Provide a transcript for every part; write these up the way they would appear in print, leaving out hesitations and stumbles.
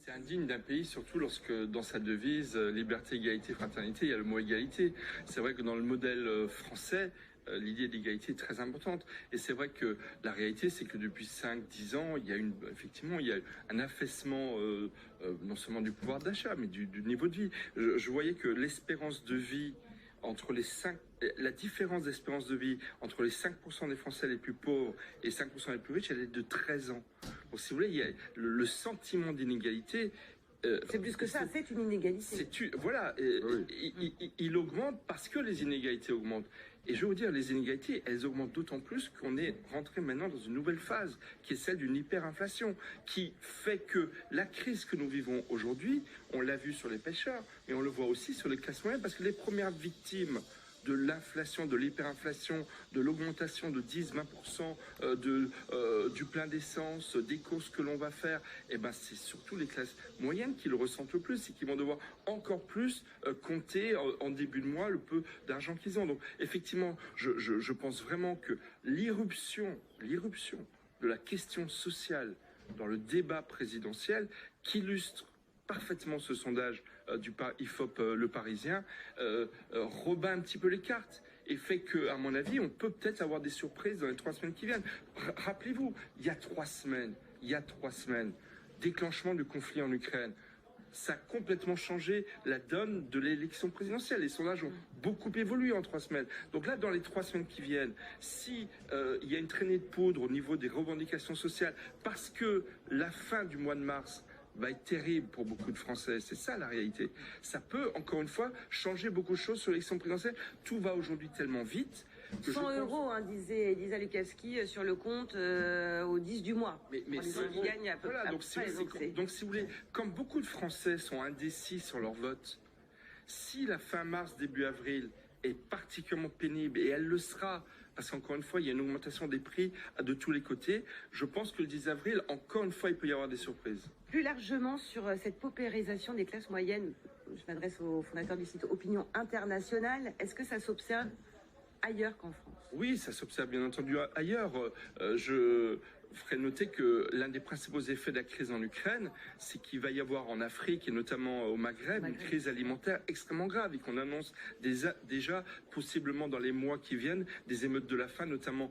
C'est indigne d'un pays, surtout lorsque dans sa devise liberté, égalité, fraternité, il y a le mot égalité. C'est vrai que dans le modèle français, l'idée d'égalité est très importante. Et c'est vrai que la réalité, c'est que depuis 5-10 ans, il y a effectivement, il y a un affaissement non seulement du pouvoir d'achat, mais du niveau de vie. Je voyais que l'espérance de vie la différence d'espérance de vie entre les 5% des Français les plus pauvres et 5% les plus riches, elle est de 13 ans. Donc, si vous voulez, il y a le sentiment d'inégalité. C'est plus que ça, c'est une inégalité. Voilà, il augmente parce que les inégalités augmentent. Et je vais vous dire, les inégalités, elles augmentent d'autant plus qu'on est rentré maintenant dans une nouvelle phase, qui est celle d'une hyperinflation, qui fait que la crise que nous vivons aujourd'hui, on l'a vu sur les pêcheurs, mais on le voit aussi sur les classes moyennes, parce que les premières victimes de l'inflation, de l'hyperinflation, de l'augmentation de 10-20% du plein d'essence, des courses que l'on va faire, et ben c'est surtout les classes moyennes qui le ressentent le plus et qui vont devoir encore plus compter en début de mois le peu d'argent qu'ils ont. Donc effectivement, je pense vraiment que l'irruption de la question sociale dans le débat présidentiel qu'illustre parfaitement ce sondage du IFOP Le Parisien rebat un petit peu les cartes et fait que, à mon avis, on peut peut-être avoir des surprises dans les 3 semaines qui viennent. Rappelez-vous, il y a 3 semaines, déclenchement du conflit en Ukraine. Ça a complètement changé la donne de l'élection présidentielle. Les sondages ont beaucoup évolué en 3 semaines. Donc là, dans les 3 semaines qui viennent, si il y a une traînée de poudre au niveau des revendications sociales, parce que la fin du mois de mars va être terrible pour beaucoup de Français. C'est ça la réalité. Ça peut, encore une fois, changer beaucoup de choses sur l'élection présidentielle. Tout va aujourd'hui tellement vite. 100 euros, hein, disait Elisa Lukavski, sur le compte au 10 du mois. Mais qui gagne à peu près. Donc, si vous voulez, comme beaucoup de Français sont indécis sur leur vote, si la fin mars, début avril est particulièrement pénible, et elle le sera, parce qu'encore une fois, il y a une augmentation des prix de tous les côtés, je pense que le 10 avril, encore une fois, il peut y avoir des surprises. Plus largement sur cette paupérisation des classes moyennes, je m'adresse au fondateur du site Opinion Internationale, est-ce que ça s'observe ailleurs qu'en France? Oui, ça s'observe bien entendu ailleurs. Je ferai noter que l'un des principaux effets de la crise en Ukraine, c'est qu'il va y avoir en Afrique et notamment au Maghreb une crise alimentaire extrêmement grave et qu'on annonce déjà possiblement dans les mois qui viennent des émeutes de la faim, notamment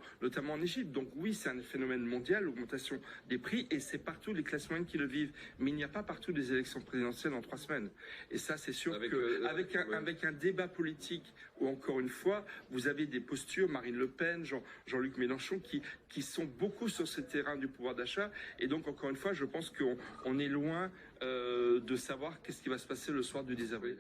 en Égypte. Donc oui, c'est un phénomène mondial, l'augmentation des prix, et c'est partout les classes moyennes qui le vivent. Mais il n'y a pas partout des élections présidentielles en 3 semaines. Et ça, c'est sûr avec un débat politique où, encore une fois, vous avez des postures, Marine Le Pen, Jean-Luc Mélenchon, qui sont beaucoup sur ce terrain du pouvoir d'achat. Et donc, encore une fois, je pense qu'on est loin de savoir qu'est-ce qui va se passer le soir du 10 avril.